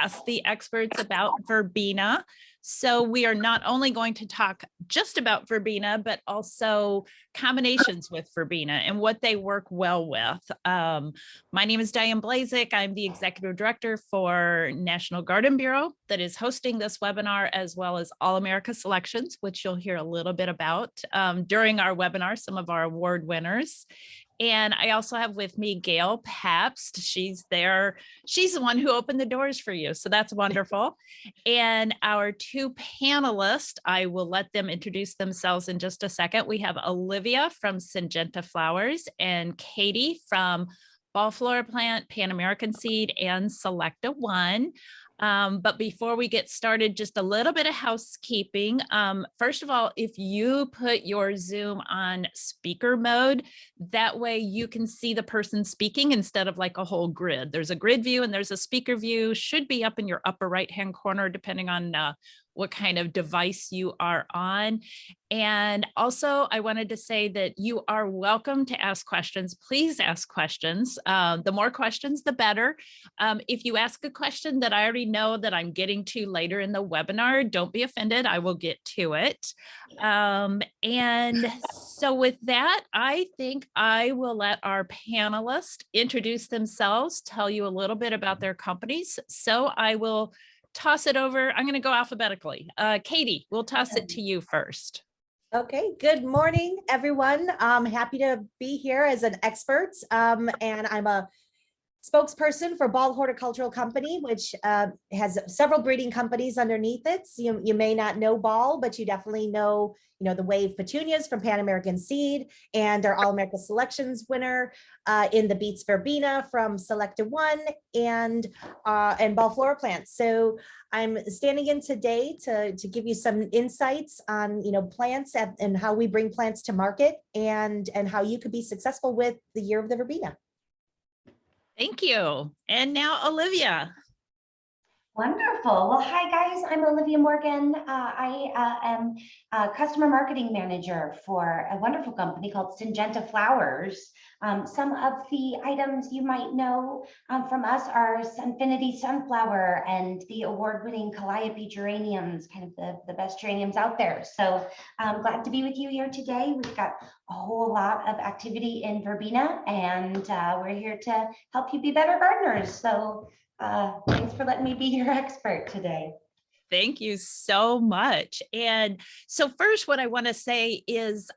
Ask the Experts about Verbena. So we are not only going to talk just about Verbena, but also combinations with Verbena and what they work well with. My name is Diane Blazik. I'm the Executive Director for National Garden Bureau that is hosting this webinar, as well as All America Selections, which you'll hear a little bit about during our webinar, some of our award winners. And I also have with me Gail Pabst. She's there. She's the one who opened the doors for you. So that's wonderful. And our two panelists, I will let them introduce themselves in just a second. We have Olivia from Syngenta Flowers and Katie from Ball Flora Plant, Pan American Seed, and Selecta One. But before we get started, just a little bit of housekeeping. First of all, if you put your Zoom on speaker mode, that way you can see the person speaking instead of like a whole grid. There's a grid view and there's a speaker view, should be up in your upper right-hand corner, depending on what kind of device you are on. And also, I wanted to say that you are welcome to ask questions. Please ask questions. The more questions, the better. If you ask a question that I already know that I'm getting to later in the webinar, don't be offended. I will get to it. And so with that, I think I will let our panelists introduce themselves, tell you a little bit about their companies. So I will toss it over. I'm going to go alphabetically. Katie, we'll toss it to you first. Okay, good morning, everyone. I'm happy to be here as an expert, and I'm a spokesperson for Ball Horticultural Company, which has several breeding companies underneath it. So you may not know Ball, but you definitely know, the Wave Petunias from Pan American Seed, and our All America Selections winner in the Beets Verbena from Selecta One, and Ball Flora Plants. So I'm standing in today to give you some insights on plants and how we bring plants to market, and how you could be successful with the Year of the Verbena. Thank you. And now Olivia. Wonderful. Well, hi guys, I'm Olivia Morgan. I am a customer marketing manager for a wonderful company called Syngenta Flowers. Some of the items you might know from us are Sunfinity Sunflower and the award-winning Calliope geraniums, kind of the best geraniums out there. So I'm glad to be with you here today. We've got a whole lot of activity in Verbena, and we're here to help you be better gardeners. So thanks for letting me be your expert today. Thank you so much. And so first, what I want to say is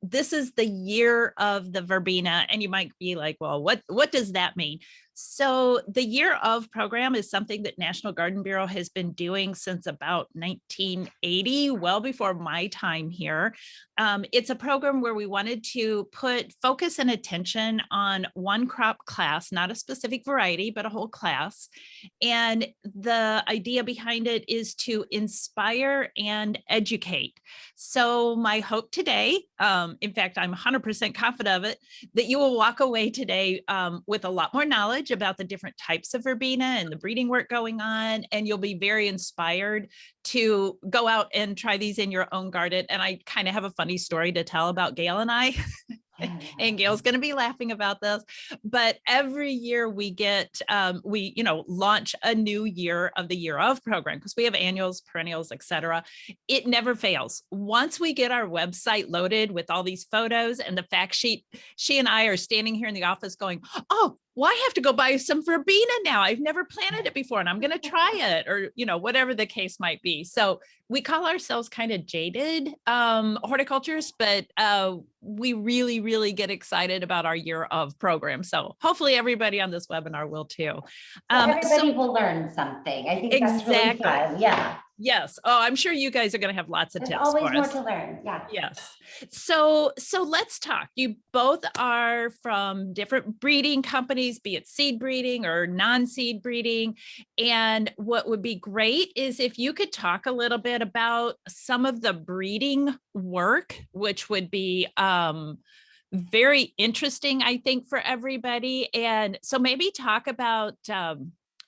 this is the Year of the Verbena, and you might be like, well, what does that mean? So the Year of program is something that National Garden Bureau has been doing since about 1980, well before my time here. It's a program where we wanted to put focus and attention on one crop class, not a specific variety, but a whole class. And the idea behind it is to inspire and educate. So my hope today, in fact, I'm 100% confident of it, that you will walk away today with a lot more knowledge about the different types of Verbena and the breeding work going on, and you'll be very inspired to go out and try these in your own garden. And I kind of have a funny story to tell about Gail and I. And Gail's going to be laughing about this, but every year we get, we launch a new Year of the Year of program, because we have annuals, perennials, etc. It never fails. Once we get our website loaded with all these photos and the fact sheet, she and I are standing here in the office going, oh, well, I have to go buy some Verbena now. I've never planted it before and I'm going to try it, or, whatever the case might be. So we call ourselves kind of jaded horticulturists, but we really, really get excited about our Year of program. So hopefully everybody on this webinar will too. Everybody will learn something. I think that's really fun. Yeah. Yes. Oh, I'm sure you guys are going to have lots of tips. There's always for more us. to learn. Yeah. Yes. So let's talk. You both are from different breeding companies, be it seed breeding or non-seed breeding. And what would be great is if you could talk a little bit about some of the breeding work, which would be very interesting, I think, for everybody. And so maybe talk about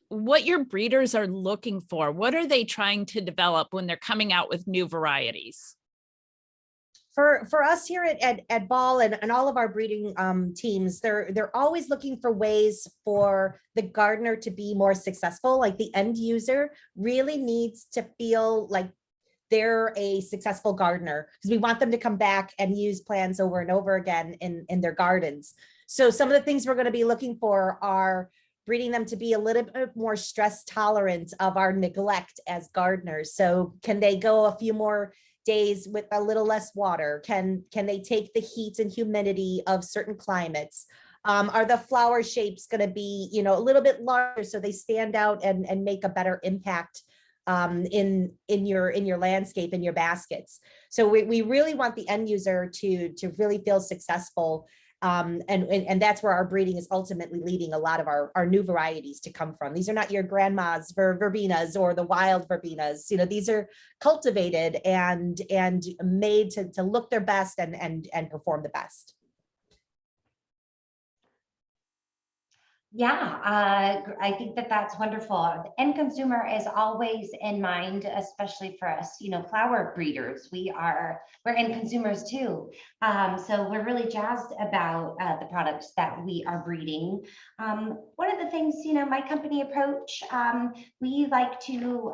what your breeders are looking for. What are they trying to develop when they're coming out with new varieties? For us here at Ball and all of our breeding teams, they're always looking for ways for the gardener to be more successful. Like the end user really needs to feel like they're a successful gardener, because we want them to come back and use plants over and over again in their gardens. So some of the things we're going to be looking for are breeding them to be a little bit more stress tolerant of our neglect as gardeners. So can they go a few more days with a little less water? Can they take the heat and humidity of certain climates? Are the flower shapes going to be, a little bit larger so they stand out and make a better impact in your landscape, in your baskets? So we really want the end user to really feel successful. And that's where our breeding is ultimately leading a lot of our new varieties to come from. These are not your grandma's verbenas or the wild verbenas. These are cultivated and made to look their best and perform the best. Yeah, I think that that's wonderful. The end consumer is always in mind, especially for us, flower breeders. We're end consumers too. So we're really jazzed about the products that we are breeding. One of the things, my company approach, we like to,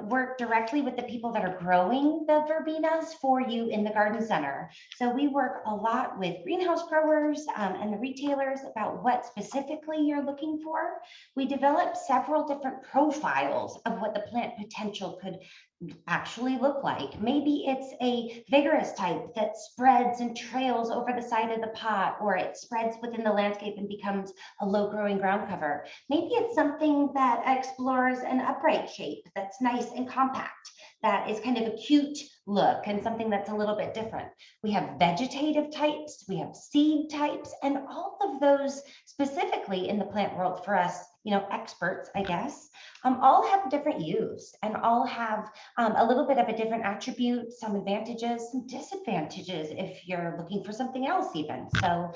work directly with the people that are growing the verbenas for you in the garden center. So we work a lot with greenhouse growers and the retailers about what specifically you're looking for. We develop several different profiles of what the plant potential could actually look like. Maybe it's a vigorous type that spreads and trails over the side of the pot, or it spreads within the landscape and becomes a low growing ground cover. Maybe it's something that explores an upright shape that's nice and compact, that is kind of a cute look and something that's a little bit different. We have vegetative types, we have seed types, and all of those specifically in the plant world for us, experts, I guess, all have different use and all have a little bit of a different attribute, some advantages, some disadvantages if you're looking for something else even. So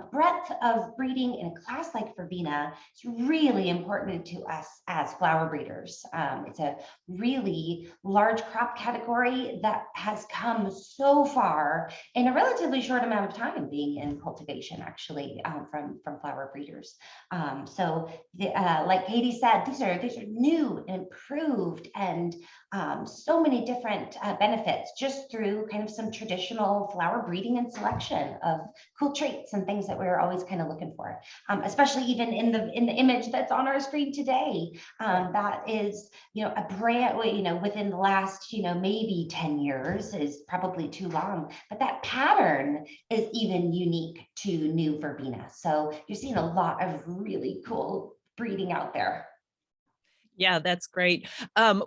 breadth of breeding in a class like Verbena is really important to us as flower breeders. It's a really large crop category that has come so far in a relatively short amount of time being in cultivation, actually, from flower breeders. Like Katie said, these are new and improved, and so many different benefits just through kind of some traditional flower breeding and selection of cool traits and things that we're always kind of looking for, especially even in the image that's on our screen today. That is, a brand, within the last, maybe 10 years is probably too long, but that pattern is even unique to new Verbena. So you're seeing a lot of really cool breeding out there. Yeah, that's great.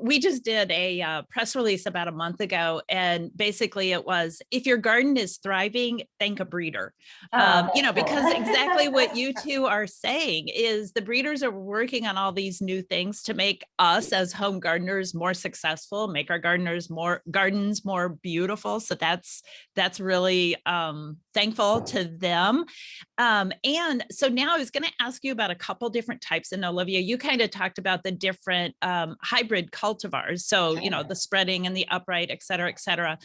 We just did a press release about a month ago, and basically it was, if your garden is thriving, thank a breeder. Because exactly what you two are saying is the breeders are working on all these new things to make us as home gardeners more successful, make our gardens more beautiful. So that's really thankful to them. And so now I was going to ask you about a couple different types. And Olivia, you kind of talked about the different hybrid cultivars. So, the spreading and the upright, et cetera, et cetera.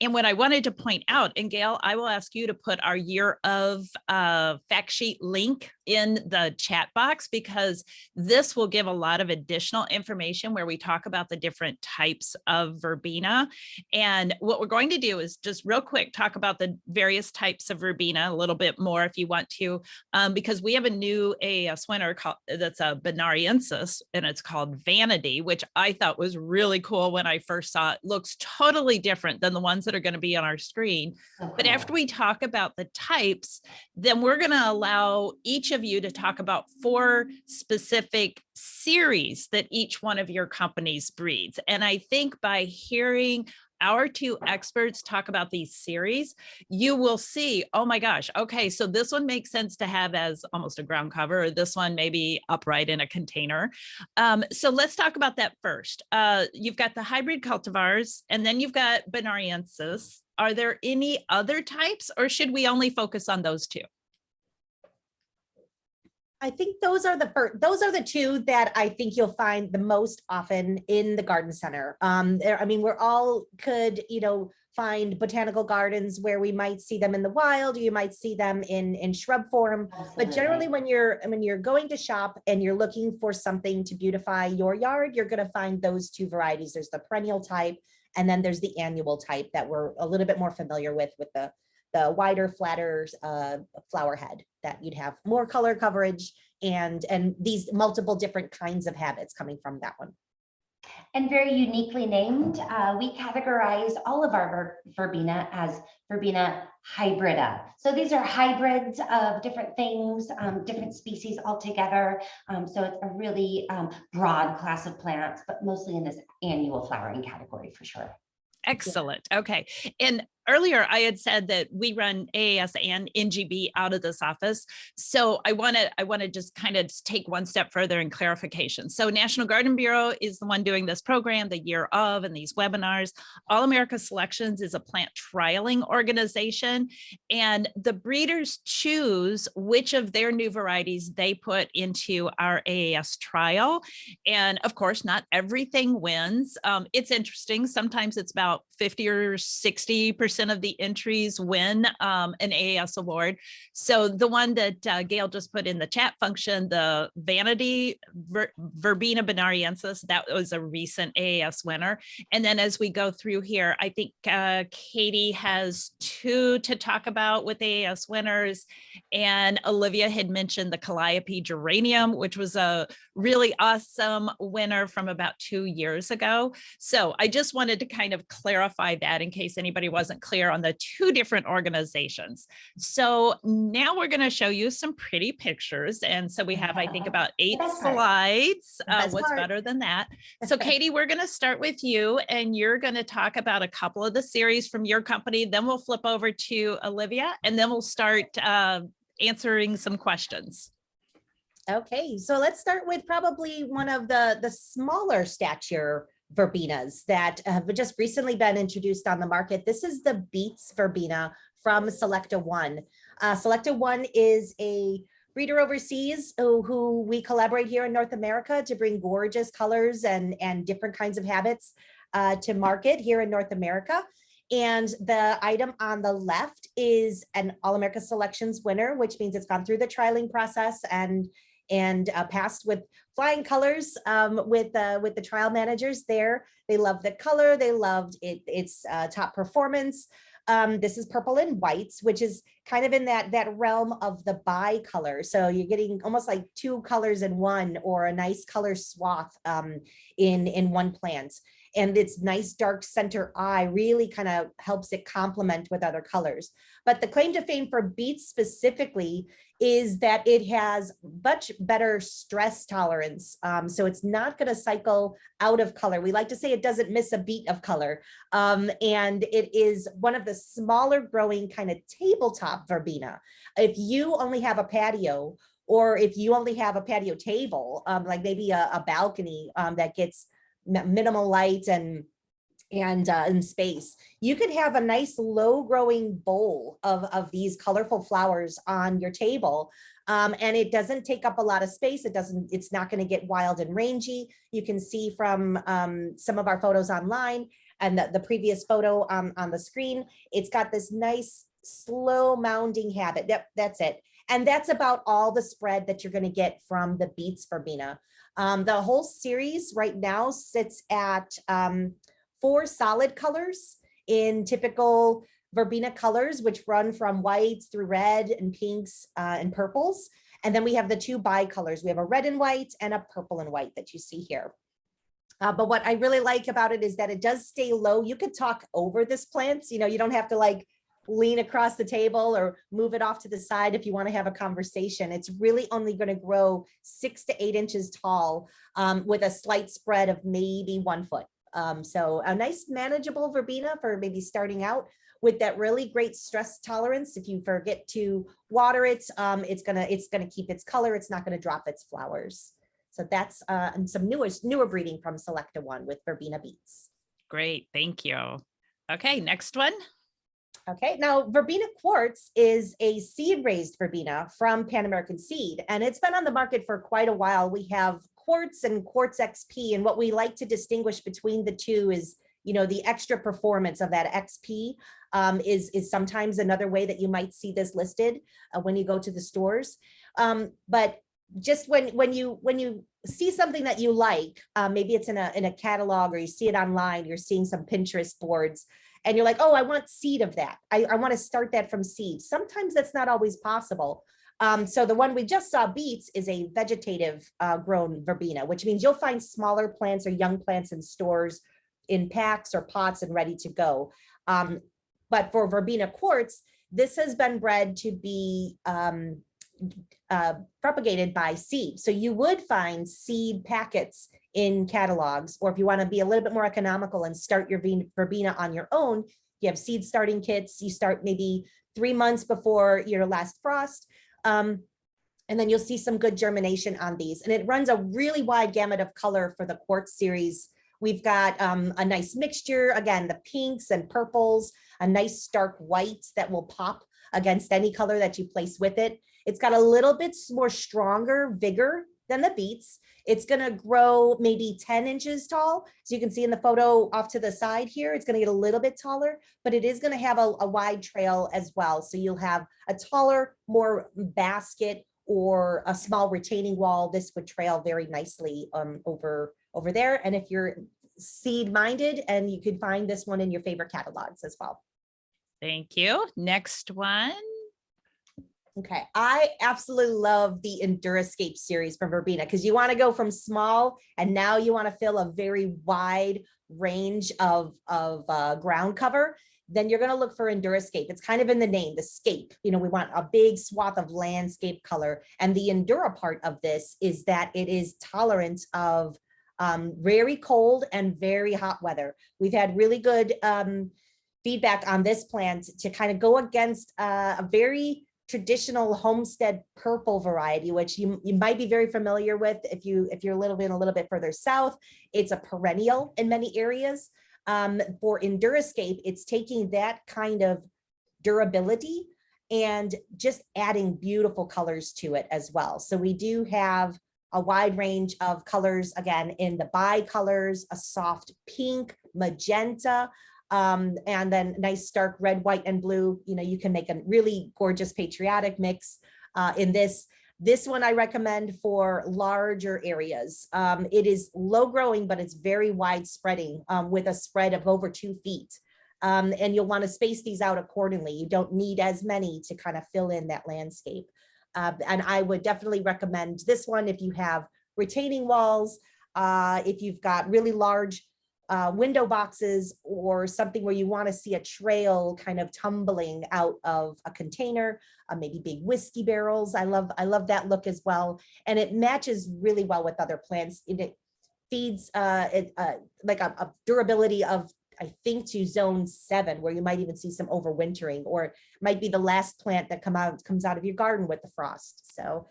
And what I wanted to point out, and Gail, I will ask you to put our year of fact sheet link in the chat box, because this will give a lot of additional information where we talk about the different types of Verbena. And what we're going to do is just real quick talk about the various types of Verbena a little bit more if you want to, because we have a new AAS winner that's a Benariensis, and it's called Vanity, which I thought was really cool when I first saw it. Looks totally different than the ones that are going to be on our screen. But after we talk about the types, then we're going to allow each of you to talk about 4 specific series that each one of your companies breeds. And I think by hearing our 2 experts talk about these series, you will see, oh my gosh, okay, so this one makes sense to have as almost a ground cover, or this one maybe upright in a container. So let's talk about that first. You've got the hybrid cultivars, and then you've got Benariensis. Are there any other types, or should we only focus on those 2? I think those are the 2 that I think you'll find the most often in the garden center. We're all could, find botanical gardens where we might see them in the wild, or you might see them in shrub form. But generally, when you're going to shop and you're looking for something to beautify your yard, you're going to find those two varieties. There's the perennial type, and then there's the annual type that we're a little bit more familiar with the wider, flatter flower head, that you'd have more color coverage and these multiple different kinds of habits coming from that one. And very uniquely named. We categorize all of our verbena as Verbena hybrida. So these are hybrids of different things, different species altogether. So it's a really broad class of plants, but mostly in this annual flowering category for sure. Excellent. Okay. And earlier I had said that we run AAS and NGB out of this office. So I want to just kind of take one step further in clarification. So National Garden Bureau is the one doing this program, the year of, and these webinars. All America Selections is a plant trialing organization, and the breeders choose which of their new varieties they put into our AAS trial. And of course, not everything wins. It's interesting. Sometimes it's about 50 or 60% of the entries win an AAS award. So the one that Gail just put in the chat function, the Vanity Verbena bonariensis, that was a recent AAS winner. And then as we go through here, I think Katie has 2 to talk about with AAS winners. And Olivia had mentioned the Calliope geranium, which was a really awesome winner from about 2 years ago. So I just wanted to kind of clarify that in case anybody wasn't clear on the 2 different organizations. So now we're going to show you some pretty pictures. And so we have, I think, about 8 slides. What's better than that? So Katie, we're going to start with you, and you're going to talk about a couple of the series from your company. Then we'll flip over to Olivia, and then we'll start answering some questions. Okay, so let's start with probably one of the smaller stature verbenas that have just recently been introduced on the market. This is the Beets verbena from Selecta One. Selecta One is a breeder overseas who we collaborate here in North America to bring gorgeous colors and different kinds of habits to market here in North America. And the item on the left is an All America Selections winner, which means it's gone through the trialing process and passed with flying colors with the trial managers there. They loved the color. They loved its top performance. This is purple and whites, which is kind of in that realm of the bi-color. So you're getting almost like 2 colors in one, or a nice color swath in one plant. And its nice dark center eye really kind of helps it complement with other colors. But the claim to fame for Beets specifically is that it has much better stress tolerance. So it's not going to cycle out of color. We like to say it doesn't miss a beat of color. And it is one of the smaller growing kind of tabletop verbena. If you only have a patio, or if you only have a patio table, like maybe a balcony that gets minimal light and space, you could have a nice low growing bowl of these colorful flowers on your table. And it doesn't take up a lot of space. It's not going to get wild and rangy. You can see from some of our photos online and the previous photo on the screen, it's got this nice slow mounding habit. Yep, that's it. And that's about all the spread that you're going to get from the Beets verbena. The whole series right now sits at 4 solid colors in typical verbena colors, which run from whites through red and pinks and purples. And then we have the 2 bi-colors. We have a red and white and a purple and white that you see here. But what I really like about it is that it does stay low. You could talk over this plant. You know, you don't have to like lean across the table or move it off to the side if you want to have a conversation. It's really only going to grow 6 to 8 inches tall with a slight spread of maybe 1 foot. So a nice manageable verbena for maybe starting out with that really great stress tolerance. If you forget to water it, it's gonna keep its color. It's not gonna drop its flowers. So that's some newer breeding from Selecta One with Verbena Beets. Great, thank you. Okay, next one. Okay, now Verbena Quartz is a seed-raised verbena from Pan American Seed, and it's been on the market for quite a while. We have Quartz and Quartz XP, and what we like to distinguish between the two is you know, the extra performance of that XP is sometimes another way that you might see this listed when you go to the stores. But just when you see something that you like, maybe it's in a catalog, or you see it online, you're seeing some Pinterest boards, and you're like, oh, I want seed of that. I want to start that from seed. Sometimes that's not always possible. So the one we just saw, Beets, is a vegetative grown verbena, which means you'll find smaller plants or young plants in stores in packs or pots and ready to go. But for verbena quartz, this has been bred to be propagated by seed. So you would find seed packets in catalogs, or if you want to be a little bit more economical and start your verbena on your own, you have seed starting kits. You start maybe 3 months before your last frost. And then you'll see some good germination on these. And it runs a really wide gamut of color for the quartz series. We've got a nice mixture, again, the pinks and purples, a nice stark white that will pop against any color that you place with it. It's got a little bit more stronger vigor than the beets. It's going to grow maybe 10 inches tall. So you can see in the photo off to the side here, it's going to get a little bit taller, but it is going to have a wide trail as well. So you'll have a taller, more basket or a small retaining wall. This would trail very nicely over there. And if you're seed minded, and you could find this one in your favorite catalogs as well. Thank you. Next one. Okay, I absolutely love the Endurascape series from Verbena, because you want to go from small and now you want to fill a very wide range of ground cover. Then you're going to look for Endurascape. It's kind of in the name, the scape. You know, we want a big swath of landscape color. And the Endura part of this is that it is tolerant of very cold and very hot weather. We've had really good feedback on this plant to kind of go against a very traditional homestead purple variety, which you might be very familiar with if you're a little bit further south. It's a perennial in many areas. For Endurascape, it's taking that kind of durability and just adding beautiful colors to it as well. So we do have a wide range of colors, again, in the bi-colors, a soft pink, magenta, and then nice stark red, white, and blue. You know, you can make a really gorgeous patriotic mix in this. This one I recommend for larger areas. It is low growing, but it's very wide spreading with a spread of over 2 feet. And you'll want to space these out accordingly. You don't need as many to kind of fill in that landscape. And I would definitely recommend this one if you have retaining walls, if you've got really large window boxes, or something where you want to see a trail kind of tumbling out of a container, maybe big whiskey barrels. I love that look as well. And it matches really well with other plants. It feeds like a durability of, I think, to zone 7, where you might even see some overwintering, or it might be the last plant that comes out of your garden with the frost. So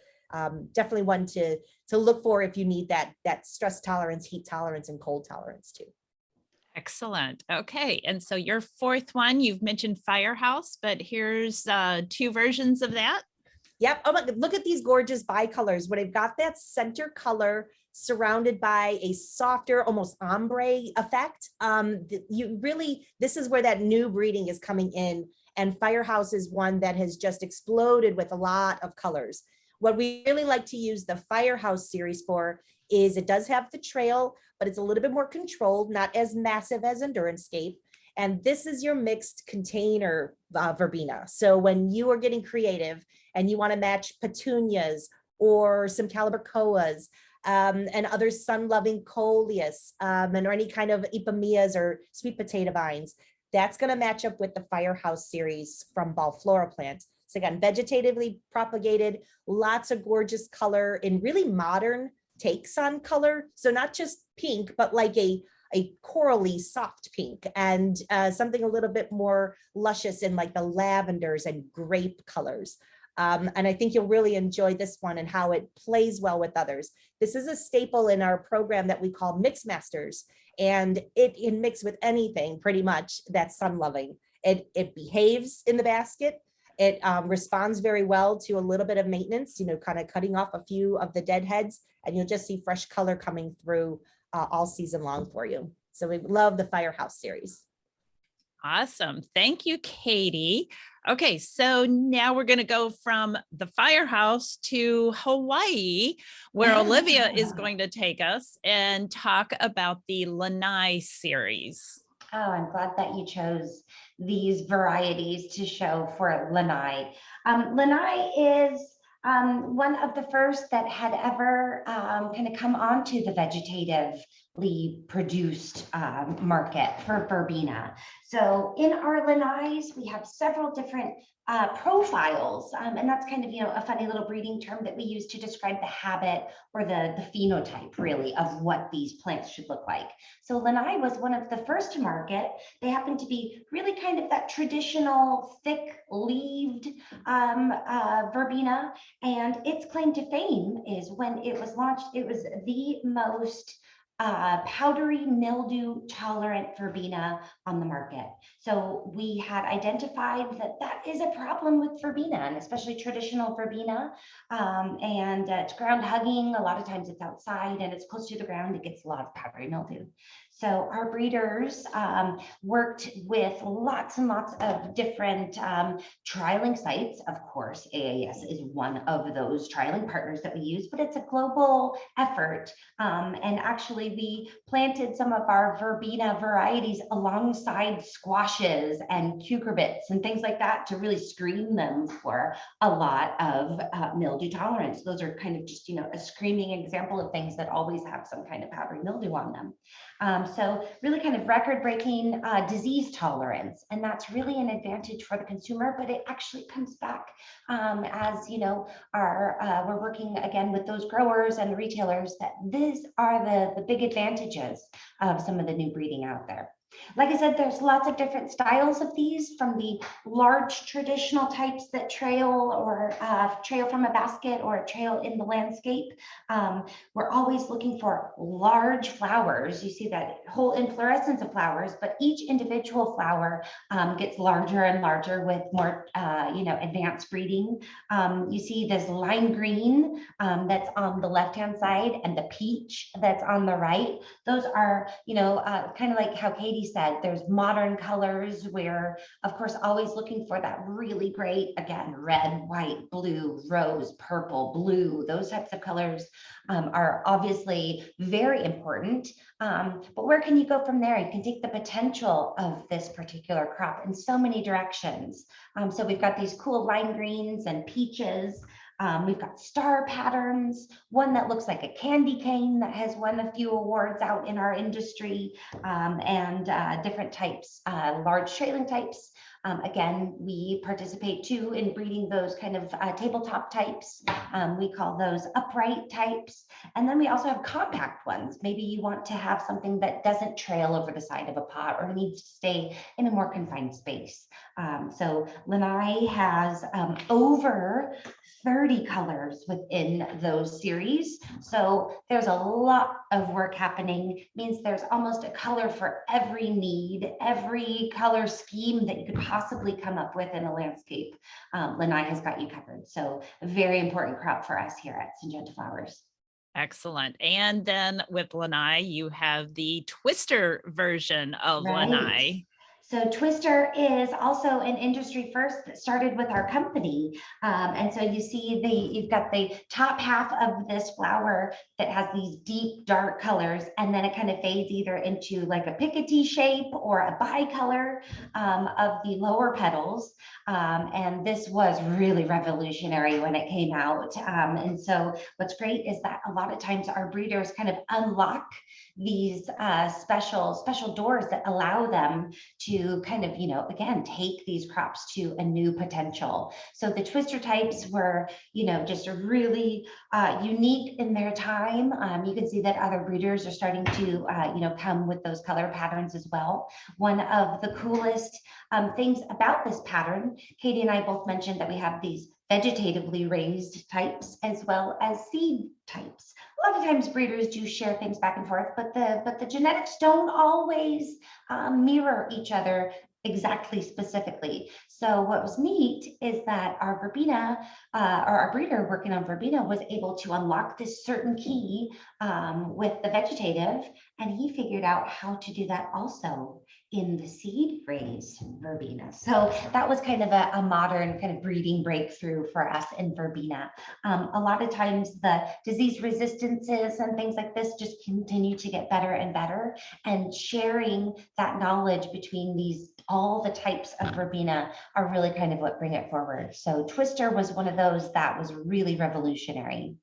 definitely one to look for if you need that stress tolerance, heat tolerance, and cold tolerance too. Excellent. Okay. And so your fourth one, you've mentioned Firehouse, but here's 2 versions of that. Yep. Oh my God, look at these gorgeous bicolors. When they've got that center color surrounded by a softer, almost ombre effect. This is where that new breeding is coming in. And Firehouse is one that has just exploded with a lot of colors. What we really like to use the Firehouse series for is it does have the trail, but it's a little bit more controlled, not as massive as Endurascape. And this is your mixed container verbena. So when you are getting creative and you want to match petunias or some calibrachoas and other sun-loving coleus or any kind of ipomoeas or sweet potato vines, that's going to match up with the Firehouse series from Balflora plant. So again, vegetatively propagated, lots of gorgeous color in really modern takes on color. So not just pink, but like a corally soft pink, and something a little bit more luscious in like the lavenders and grape colors. And I think you'll really enjoy this one and how it plays well with others. This is a staple in our program that we call Mix Masters, and it can mix with anything pretty much that's sun loving. It behaves in the basket. It responds very well to a little bit of maintenance, you know, kind of cutting off a few of the dead heads, and you'll just see fresh color coming through all season long for you. So we love the Firehouse series. Awesome. Thank you, Katie. Okay, so now we're going to go from the Firehouse to Hawaii, where Olivia is going to take us and talk about the Lanai series. Oh, I'm glad that you chose these varieties to show for Lanai. Lanai is one of the first that had ever kind of come onto the vegetatively produced market for Verbena. So in our Lanais, we have several different profiles, and that's kind of, a funny little breeding term that we use to describe the habit or the phenotype, really, of what these plants should look like. So Lanai was one of the first to market. They happen to be really kind of that traditional thick-leaved Verbena, and its claim to fame is when it was launched, it was the most powdery mildew tolerant Verbena on the market. So we had identified that that is a problem with Verbena, and especially traditional Verbena. And it's ground hugging. A lot of times it's outside and it's close to the ground. It gets a lot of powdery mildew. So our breeders worked with lots and lots of different trialing sites. Of course, AAS is one of those trialing partners that we use, but it's a global effort. And actually, we planted some of our Verbena varieties alongside squashes and cucurbits and things like that to really screen them for a lot of mildew tolerance. Those are kind of just, a screaming example of things that always have some kind of powdery mildew on them. So really kind of record-breaking disease tolerance, and that's really an advantage for the consumer, but it actually comes back as, we're working again with those growers and the retailers, that these are the big advantages of some of the new breeding out there. Like I said, there's lots of different styles of these, from the large traditional types that trail or trail from a basket or trail in the landscape. We're always looking for large flowers. You see that whole inflorescence of flowers, but each individual flower gets larger and larger with more, advanced breeding. You see this lime green that's on the left-hand side and the peach that's on the right. Those are, kind of like how Katie said, there's modern colors. We're, of course, always looking for that really great, again, red, white, blue, rose, purple, blue. Those types of colors are obviously very important. But where can you go from there? You can take the potential of this particular crop in so many directions. So we've got these cool lime greens and peaches. We've got star patterns, one that looks like a candy cane that has won a few awards out in our industry, and different types, large trailing types. Again, we participate too in breeding those kind of tabletop types. We call those upright types. And then we also have compact ones. Maybe you want to have something that doesn't trail over the side of a pot or needs to stay in a more confined space. So Lanai has over 30 colors within those series. So there's a lot of work happening. It means there's almost a color for every need, every color scheme that you could possibly come up with in a landscape. Lanai has got you covered. So a very important crop for us here at Syngenta Flowers. Excellent. And then with Lanai, you have the twister version of Right. Lanai. So Twister is also an industry first that started with our company. And so you see you've got the top half of this flower that has these deep dark colors, and then it kind of fades either into like a picotee shape or a bicolor of the lower petals. And this was really revolutionary when it came out. And so what's great is that a lot of times our breeders kind of unlock these special doors that allow them to kind of, again, take these crops to a new potential. So the twister types were, just really unique in their time. You can see that other breeders are starting to, come with those color patterns as well. One of the coolest things about this pattern, Katie and I both mentioned that we have these vegetatively raised types as well as seed types. A lot of times breeders do share things back and forth, but the genetics don't always mirror each other exactly specifically. So what was neat is that our Verbena, or our breeder working on Verbena, was able to unlock this certain key with the vegetative And he figured out how to do that also in the seed raised verbena. So that was kind of a modern kind of breeding breakthrough for us in verbena. A lot of times the disease resistances and things like this just continue to get better and better, and sharing that knowledge between all the types of verbena are really kind of what bring it forward. So Twister was one of those that was really revolutionary.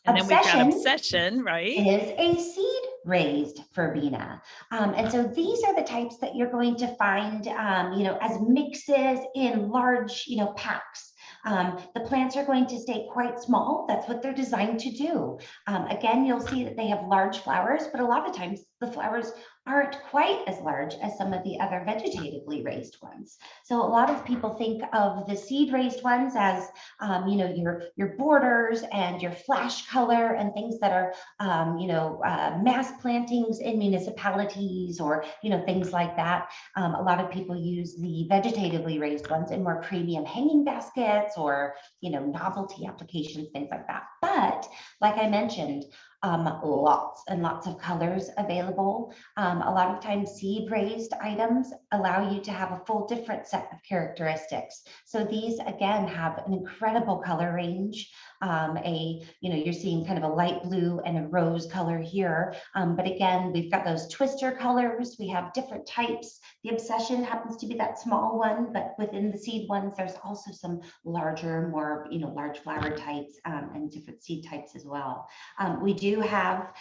And then we've got Obsession, right? Is a seed raised verbena. And so these are the types that you're going to find, as mixes in large, packs. The plants are going to stay quite small. That's what they're designed to do. Again, you'll see that they have large flowers, but a lot of times the flowers aren't quite as large as some of the other vegetatively raised ones. So a lot of people think of the seed raised ones as, your borders and your flash color and things that are, mass plantings in municipalities or, things like that. A lot of people use the vegetatively raised ones in more premium hanging baskets or, novelty applications, things like that. But like I mentioned, lots and lots of colors available. A lot of times seed raised items allow you to have a full different set of characteristics. So these again have an incredible color range. You're seeing kind of a light blue and a rose color here. But again, we've got those twister colors. We have different types. The Obsession happens to be that small one, but within the seed ones, there's also some larger, more, large flower types and different seed types as well. We do have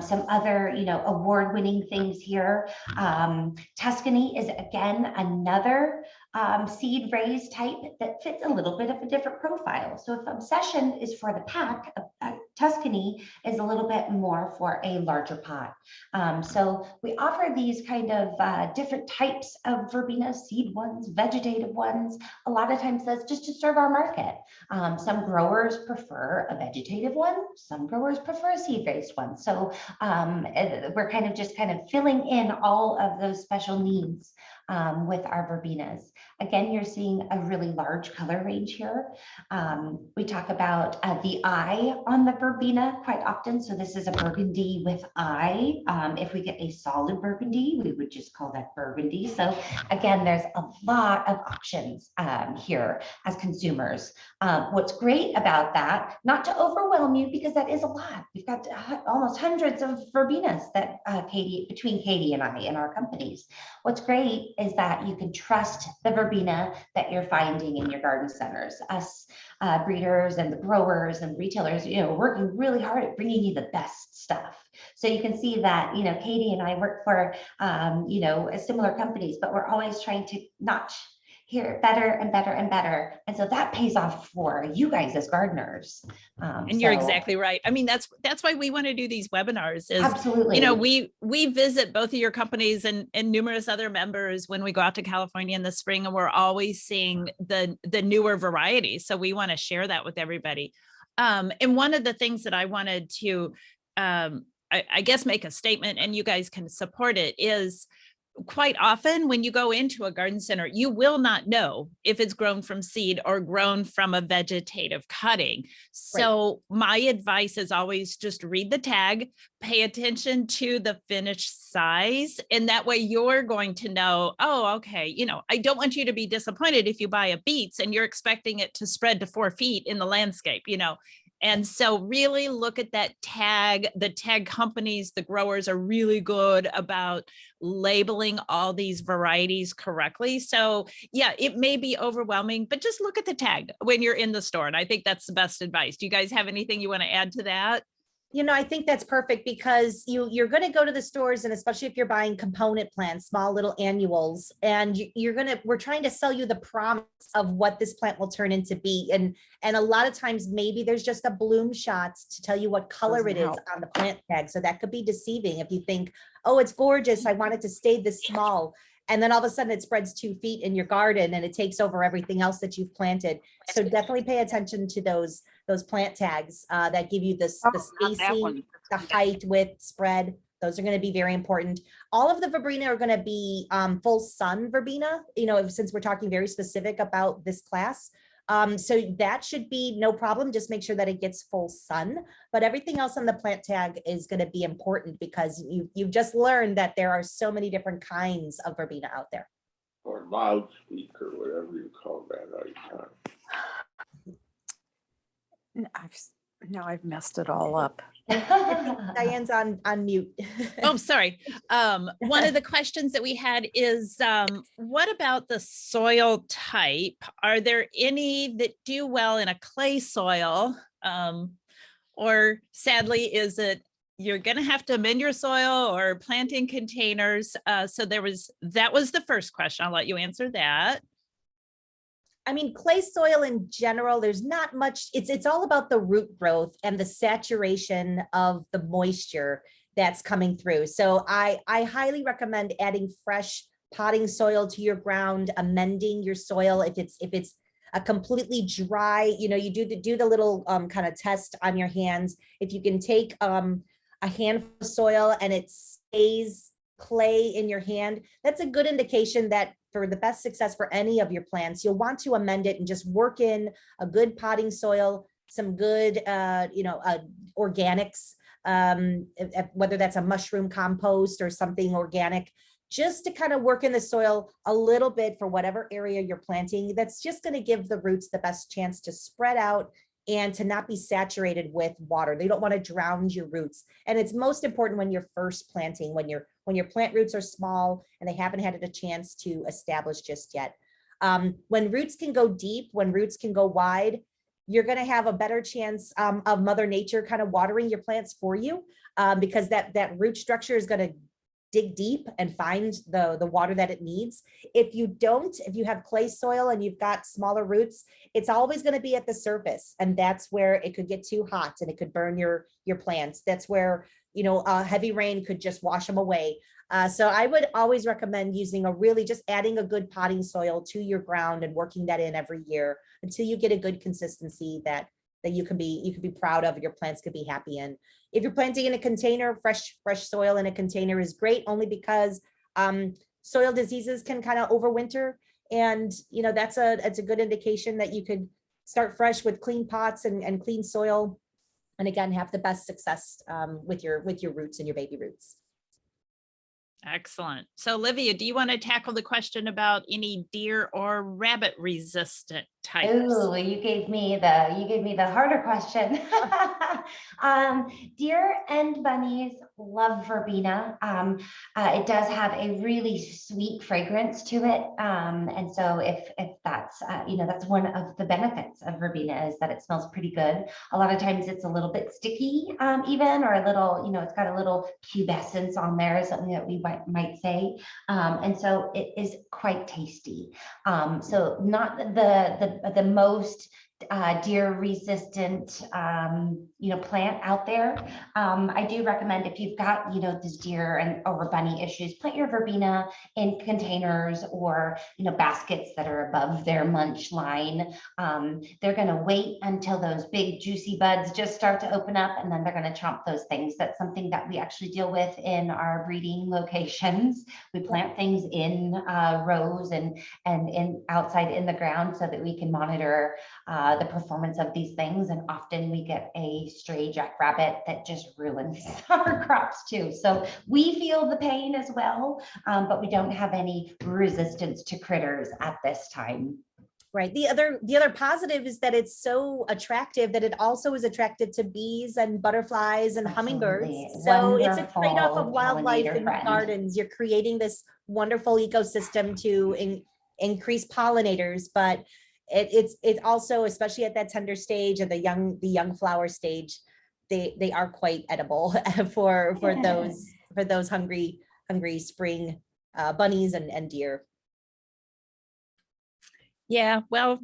some other, award-winning things here. Tuscany is again another seed raised type that fits a little bit of a different profile. So if Obsession is for the pack, Tuscany is a little bit more for a larger pot. So we offer these kind of different types of verbena, seed ones, vegetative ones. A lot of times that's just to serve our market. Some growers prefer a vegetative one. Some growers prefer a seed raised one. So we're kind of filling in all of those special needs with our verbenas. Again, you're seeing a really large color range here. We talk about the eye on the verbena quite often. So this is a burgundy with eye. If we get a solid burgundy, we would just call that burgundy. So again, there's a lot of options here as consumers. What's great about that, not to overwhelm you because that is a lot. We've got almost hundreds of verbenas that between Katie and I in our companies. What's great is that you can trust the verbena that you're finding in your garden centers. Us breeders and the growers and retailers, working really hard at bringing you the best stuff. So you can see that, Katie and I work for, similar companies, but we're always trying to notch here better and better and better. And so that pays off for you guys as gardeners. And you're exactly right. I mean, that's why we want to do these webinars is, absolutely. We visit both of your companies and numerous other members when we go out to California in the spring, and we're always seeing the newer varieties. So we want to share that with everybody. And one of the things that I wanted to, I guess, make a statement, and you guys can support it, is quite often when you go into a garden center, you will not know if it's grown from seed or grown from a vegetative cutting. So my advice is always just read the tag, pay attention to the finished size, and that way you're going to know, oh, okay, I don't want you to be disappointed if you buy a beets and you're expecting it to spread to 4 feet in the landscape, And so really look at that tag. The tag companies, the growers are really good about labeling all these varieties correctly. So yeah, it may be overwhelming, but just look at the tag when you're in the store. And I think that's the best advice. Do you guys have anything you want to add to that? I think that's perfect because you're going to go to the stores, and especially if you're buying component plants, small little annuals, and we're trying to sell you the promise of what this plant will turn into be. And a lot of times maybe there's just a bloom shots to tell you what color it is on the plant tag. So that could be deceiving if you think, oh, it's gorgeous, I want it to stay this small. And then all of a sudden it spreads 2 feet in your garden and it takes over everything else that you've planted. So definitely pay attention to those plant tags that give you the spacing, the height, width, spread. Those are going to be very important. All of the Verbena are going to be full sun Verbena, since we're talking very specific about this class. So that should be no problem. Just make sure that it gets full sun, but everything else on the plant tag is going to be important because you've just learned that there are so many different kinds of verbena out there. Or loudspeaker, whatever you call that icon. Now I've messed it all up. Diane's on mute. Oh, sorry. One of the questions that we had is, what about the soil type? Are there any that do well in a clay soil? Or sadly, is it you're going to have to amend your soil or plant in containers? So that was the first question. I'll let you answer that. I mean, clay soil in general, there's not much, it's all about the root growth and the saturation of the moisture that's coming through. So I highly recommend adding fresh potting soil to your ground, amending your soil. If it's a completely dry, you do the little kind of test on your hands. If you can take a handful of soil and it stays clay in your hand, that's a good indication that for the best success for any of your plants, you'll want to amend it and just work in a good potting soil, some good, organics, whether that's a mushroom compost or something organic, just to kind of work in the soil a little bit for whatever area you're planting. That's just going to give the roots the best chance to spread out and to not be saturated with water. They don't want to drown your roots. And it's most important when you're first planting, when your plant roots are small and they haven't had a chance to establish just yet. When roots can go deep, when roots can go wide, you're going to have a better chance of Mother Nature kind of watering your plants for you, because that root structure is going to dig deep and find the water that it needs. If you have clay soil and you've got smaller roots, it's always going to be at the surface, and that's where it could get too hot and it could burn your plants. That's where heavy rain could just wash them away. So I would always recommend using just adding a good potting soil to your ground and working that in every year until you get a good consistency that you can be proud of, your plants could be happy in. If you're planting in a container, fresh soil in a container is great, only because soil diseases can kind of overwinter, and that's a good indication that you could start fresh with clean pots and clean soil, and again have the best success with your roots and your baby roots. Excellent. So Olivia, do you want to tackle the question about any deer or rabbit resistant types? Oh, you gave me the harder question. Deer and bunnies love verbena. It does have a really sweet fragrance to it, and so if that's that's one of the benefits of verbena, is that it smells pretty good. A lot of times it's a little bit sticky, even, or a little, it's got a little pubescence on there, something that we might say, and so it is quite tasty. So not the most deer resistant plant out there. I do recommend, if you've got this deer or bunny issues, plant your verbena in containers or baskets that are above their munch line. They're going to wait until those big juicy buds just start to open up, and then they're going to chomp those things. That's something that we actually deal with in our breeding locations. We plant things in rows and in outside in the ground so that we can monitor the performance of these things, and often we get a stray jackrabbit that just ruins our crops too. So we feel the pain as well, but we don't have any resistance to critters at this time. Right. The other positive is that it's so attractive that it also is attractive to bees and butterflies and hummingbirds. So it's a trade-off of wildlife in gardens. You're creating this wonderful ecosystem to increase pollinators, but it's also, especially at that tender stage of the young flower stage, they are quite edible for those hungry spring bunnies and deer. Yeah, well,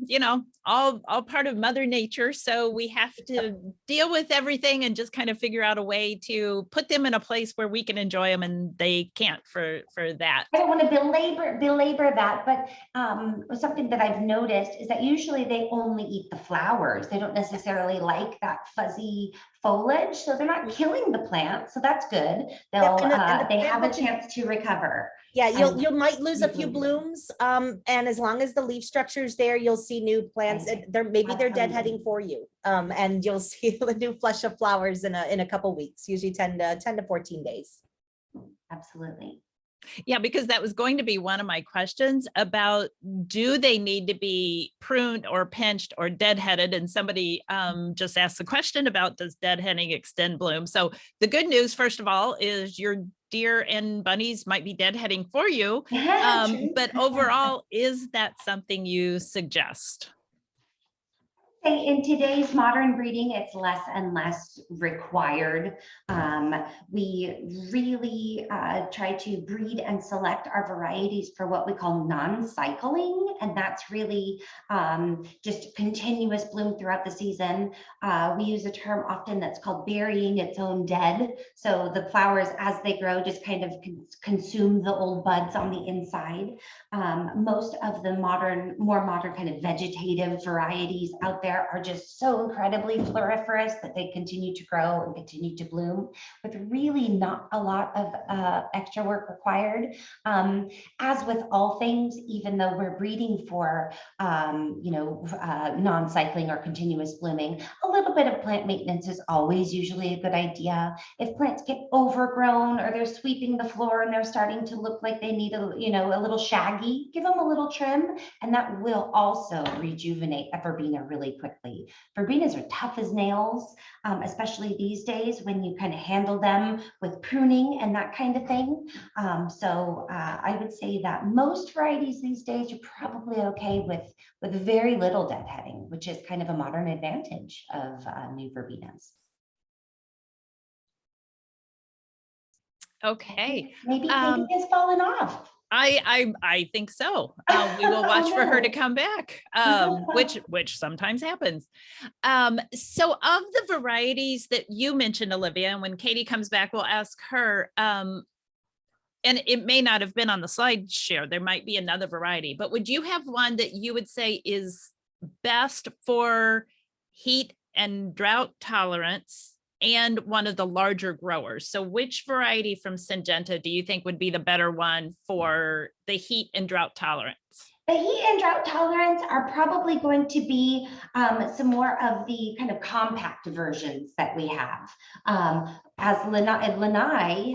all part of Mother Nature. So we have to deal with everything and just kind of figure out a way to put them in a place where we can enjoy them, and they can't for that. I don't want to belabor that, but something that I've noticed is that usually they only eat the flowers. They don't necessarily like that fuzzy foliage, so they're not killing the plant. So that's good. and the They plant have a will chance to recover. Yeah, and you might lose a few rebloom. blooms, and as long as the leaf structure is there, you'll see new plants. Right. They're maybe they're Absolutely. deadheading for you, and you'll see the new flush of flowers in a couple weeks, usually 10 to 14 days. Absolutely. Yeah, because that was going to be one of my questions about, do they need to be pruned or pinched or deadheaded? And somebody just asked the question about, does deadheading extend bloom? So the good news, first of all, is your deer and bunnies might be deadheading for you. True. But overall, is that something you suggest? In today's modern breeding, it's less and less required. We really try to breed and select our varieties for what we call non-cycling, and that's really just continuous bloom throughout the season. We use a term often that's called burying its own dead. So the flowers, as they grow, just kind of consume the old buds on the inside. Most of the more modern kind of vegetative varieties out there are just so incredibly floriferous that they continue to grow and continue to bloom with really not a lot of extra work required. As with all things, even though we're breeding for non-cycling or continuous blooming, a little bit of plant maintenance is always usually a good idea. If plants get overgrown or they're sweeping the floor and they're starting to look like they need a little shaggy, give them a little trim, and that will also rejuvenate a verbena really quickly. Verbenas are tough as nails, especially these days when you kind of handle them with pruning and that kind of thing. I would say that most varieties these days are probably okay with very little deadheading, which is kind of a modern advantage of new verbenas. Okay. Maybe Katie has fallen off. I think so. We will watch for her to come back, which sometimes happens. So of the varieties that you mentioned, Olivia, and when Katie comes back, we'll ask her, and it may not have been on the slide share, there might be another variety, but would you have one that you would say is best for heat and drought tolerance and one of the larger growers? So which variety from Syngenta do you think would be the better one for the heat and drought tolerance? The heat and drought tolerance are probably going to be some more of the kind of compact versions that we have. As Lanai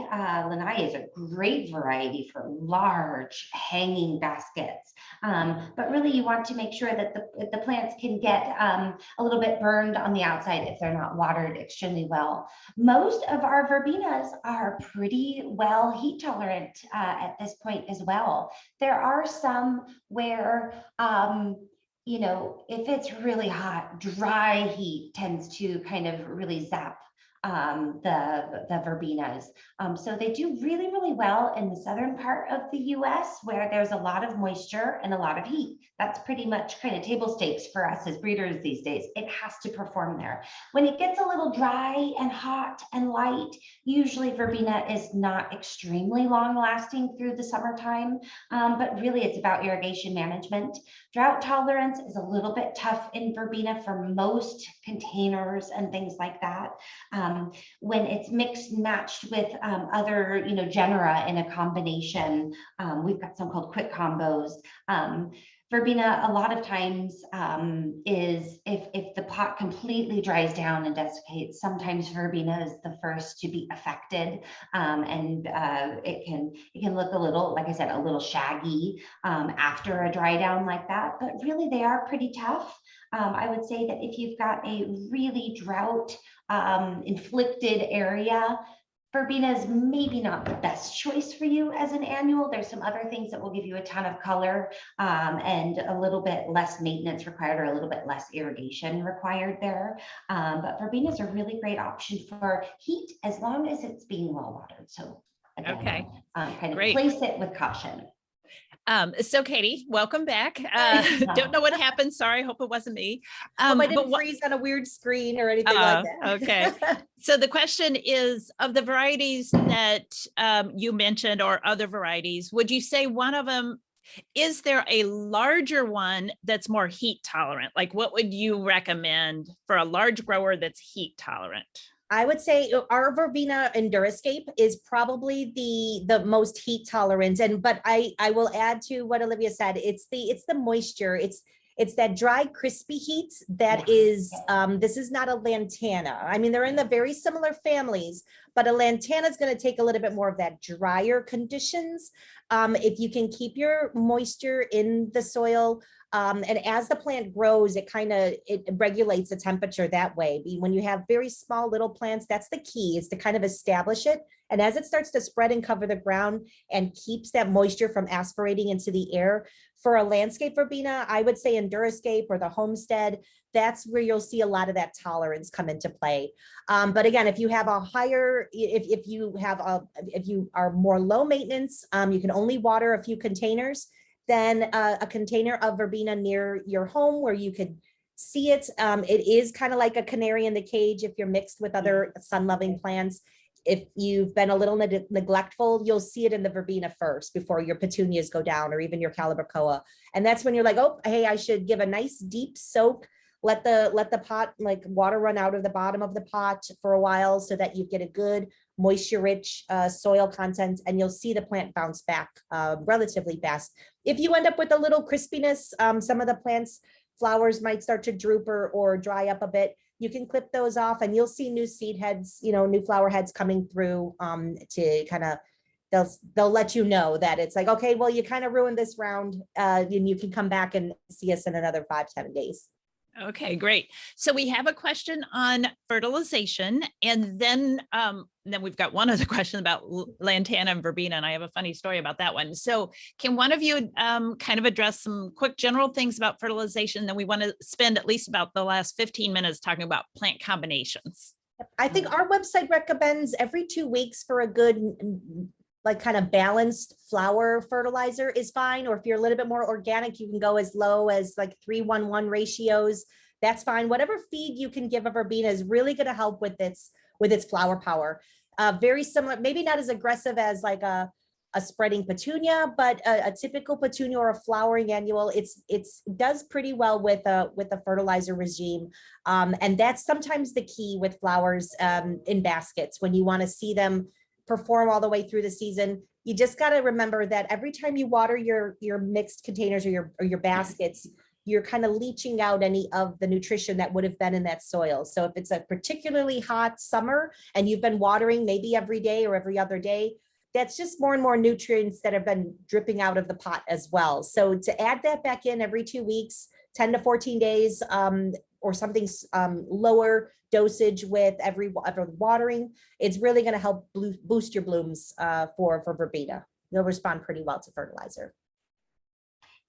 is a great variety for large hanging baskets. But really you want to make sure that the plants can get a little bit burned on the outside if they're not watered extremely well. Most of our verbenas are pretty well heat tolerant at this point as well. There are some where, if it's really hot, dry heat tends to kind of really zap the verbenas. So they do really, really well in the southern part of the US where there's a lot of moisture and a lot of heat. That's pretty much kind of table stakes for us as breeders these days. It has to perform there. When it gets a little dry and hot and light, usually verbena is not extremely long lasting through the summertime, but really it's about irrigation management. Drought tolerance is a little bit tough in verbena for most containers and things like that. When it's mixed and matched with other genera in a combination, we've got some called quick combos. Verbena a lot of times is if the pot completely dries down and desiccates, sometimes verbena is the first to be affected, and it can look a little, like I said, a little shaggy after a dry down like that, but really they are pretty tough. I would say that if you've got a really drought inflicted area, verbena is maybe not the best choice for you as an annual. There's some other things that will give you a ton of color and a little bit less maintenance required or a little bit less irrigation required there. But verbenas are a really great option for heat as long as it's being well watered. So again, Okay, kind of great. place it with caution. So Katie, welcome back. Don't know what happened. Sorry, hope it wasn't me. I didn't freeze on a weird screen or anything like that. Okay. So the question is, of the varieties that you mentioned or other varieties, would you say one of them, is there a larger one that's more heat tolerant? Like what would you recommend for a large grower that's heat tolerant? I would say our Verbena Endurascape is probably the most heat tolerant. But I will add to what Olivia said. It's the moisture. It's that dry, crispy heat that is, this is not a lantana. I mean, they're in the very similar families, but a lantana is going to take a little bit more of that drier conditions. If you can keep your moisture in the soil, and as the plant grows, it regulates the temperature that way. When you have very small little plants, that's the key, is to kind of establish it. And as it starts to spread and cover the ground and keeps that moisture from aspirating into the air, for a landscape verbena, I would say Endurascape or the Homestead, that's where you'll see a lot of that tolerance come into play. But again, if you have a higher, if you are more low maintenance, you can only water a few containers, then a container of verbena near your home where you could see it. It is kind of like a canary in the cage if you're mixed with other sun-loving plants. If you've been a little neglectful, you'll see it in the verbena first before your petunias go down, or even your calibrachoa. And that's when you're like, oh, hey, I should give a nice deep soak. Let the pot, like water, run out of the bottom of the pot for a while so that you get a good moisture rich soil content, and you'll see the plant bounce back relatively fast. If you end up with a little crispiness, some of the plants flowers might start to droop or dry up a bit. You can clip those off and you'll see new seed heads, new flower heads coming through to kind of, they'll let you know that it's like, okay, well, you kind of ruined this round, and you can come back and see us in another 5-7 days. Okay, great. So we have a question on fertilization, and then we've got one other question about lantana and verbena, and I have a funny story about that one. So can one of you kind of address some quick general things about fertilization? Then we want to spend at least about the last 15 minutes talking about plant combinations. I think our website recommends every 2 weeks for a good, like, kind of balanced flower fertilizer is fine. Or if you're a little bit more organic, you can go as low as like 3-1-1 ratios. That's fine. Whatever feed you can give a verbena is really going to help with its flower power. Very similar, maybe not as aggressive as like a spreading petunia, but a typical petunia or a flowering annual, it does pretty well with a fertilizer regime. And that's sometimes the key with flowers in baskets. When you want to see them perform all the way through the season, you just got to remember that every time you water your mixed containers or your baskets, you're kind of leaching out any of the nutrition that would have been in that soil. So if it's a particularly hot summer and you've been watering maybe every day or every other day, that's just more and more nutrients that have been dripping out of the pot as well. So to add that back in every 2 weeks, 10 to 14 days, or something lower dosage with every watering, it's really going to help boost your blooms for verbena. They'll respond pretty well to fertilizer.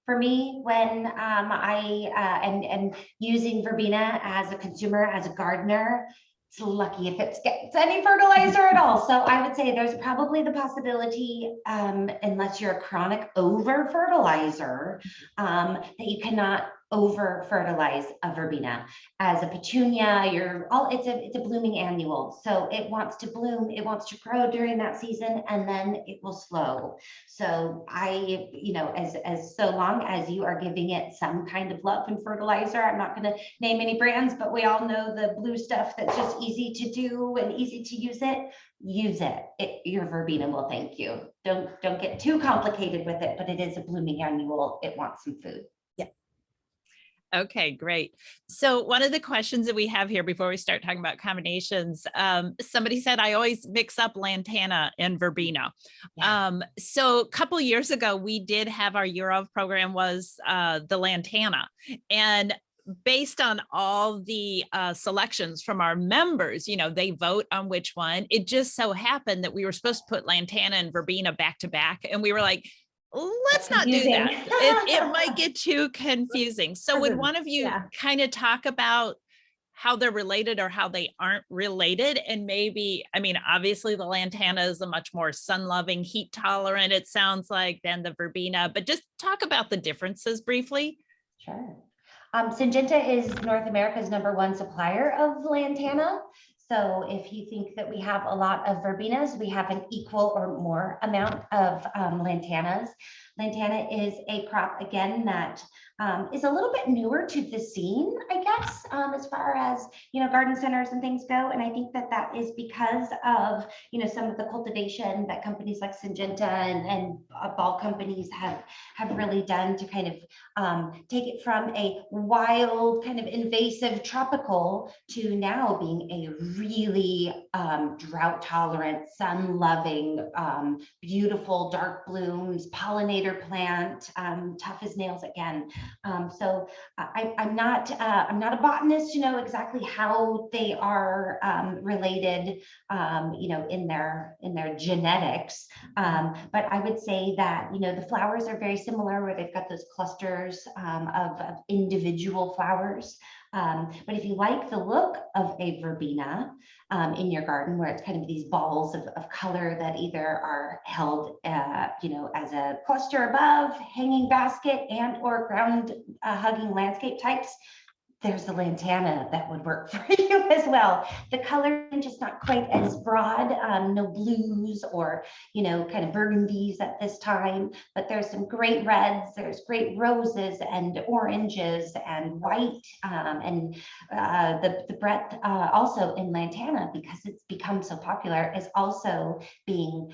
For me, when and using verbena as a consumer, as a gardener, it's lucky if it gets any fertilizer at all. So I would say there's probably the possibility, unless you're a chronic over fertilizer, that you cannot over fertilize a verbena. As a petunia, it's a blooming annual, so it wants to bloom, it wants to grow during that season, and then it will slow. So as so long as you are giving it some kind of love and fertilizer, I'm not going to name any brands, but we all know the blue stuff that's just easy to do and easy to use it. Your verbena will thank you. Don't get too complicated with it, but it is a blooming annual. It wants some food. Okay, great. So one of the questions that we have here before we start talking about combinations, somebody said, I always mix up lantana and verbena. Yeah. So a couple of years ago, we did have our year of program was the lantana, and based on all the selections from our members, they vote on which one. It just so happened that we were supposed to put lantana and verbena back to back, and we were like, let's not do that. It might get too confusing. So would one of you kind of talk about how they're related or how they aren't related? And maybe, obviously the lantana is a much more sun-loving, heat tolerant, it sounds like, than the verbena, but just talk about the differences briefly. Sure. Syngenta is North America's #1 supplier of lantana. So if you think that we have a lot of verbenas, we have an equal or more amount of lantanas. Lantana is a crop, again, that is a little bit newer to the scene, I guess, as far as, garden centers and things go. And I think that that is because of, some of the cultivation that companies like Syngenta and ball companies have really done to kind of take it from a wild, kind of invasive tropical to now being a really drought tolerant, sun loving, beautiful dark blooms, pollinator plant, tough as nails again. So I'm not a botanist to know exactly how they are related, in their genetics. But I would say that, the flowers are very similar, where they've got those clusters of individual flowers. But if you like the look of a verbena in your garden, where it's kind of these balls of color that either are held, as a cluster above, hanging basket, and or ground hugging landscape types, there's the lantana that would work for you as well. The color range is not quite as broad, no blues or, kind of burgundies at this time, but there's some great reds, there's great roses and oranges and white, and the breadth also in lantana, because it's become so popular, is also being,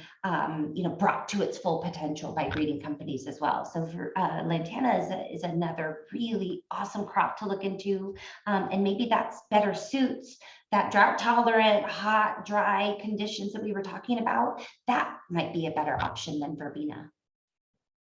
brought to its full potential by breeding companies as well. So for lantana is another really awesome crop to look into. And maybe that's better suits that drought tolerant, hot, dry conditions that we were talking about. That might be a better option than verbena.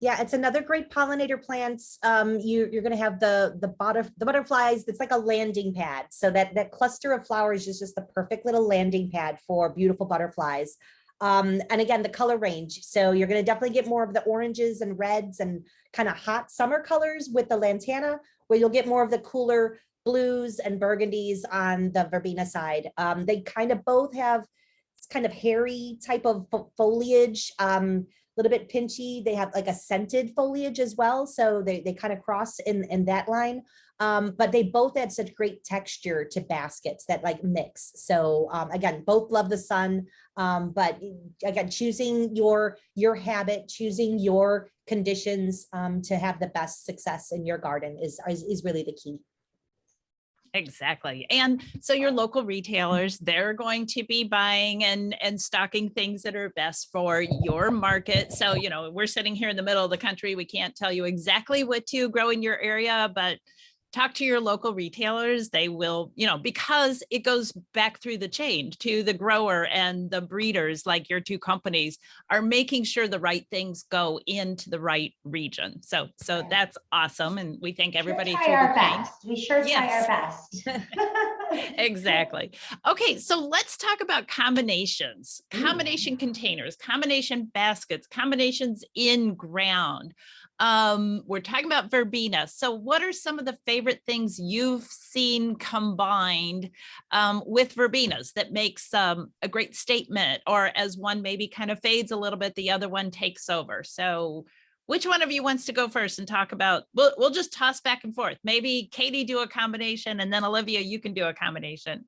Yeah, it's another great pollinator plant. You're going to have the butterflies. It's like a landing pad. So that cluster of flowers is just the perfect little landing pad for beautiful butterflies. And again, the color range. So you're going to definitely get more of the oranges and reds and kind of hot summer colors with the lantana, where you'll get more of the cooler blues and burgundies on the verbena side. They kind of both have this kind of hairy type of foliage, a little bit pinchy. They have like a scented foliage as well. So they kind of cross in that line. But they both add such great texture to baskets that like mix. So again, both love the sun. But again, choosing your habit, choosing your conditions to have the best success in your garden is really the key. Exactly. And so your local retailers, they're going to be buying and stocking things that are best for your market. So, we're sitting here in the middle of the country. We can't tell you exactly what to grow in your area, but talk to your local retailers. They will, because it goes back through the chain to the grower, and the breeders, like your two companies, are making sure the right things go into the right region. So that's awesome. And we thank everybody Sure, through try the our pain. best. We sure try our best. Exactly. Okay, so let's talk about combinations, combination containers, combination baskets, combinations in ground. We're talking about verbena. So what are some of the favorite things you've seen combined with verbenas that makes a great statement, or as one maybe kind of fades a little bit, the other one takes over? So which one of you wants to go first and talk about, we'll just toss back and forth. Maybe Katie do a combination, and then Olivia, you can do a combination.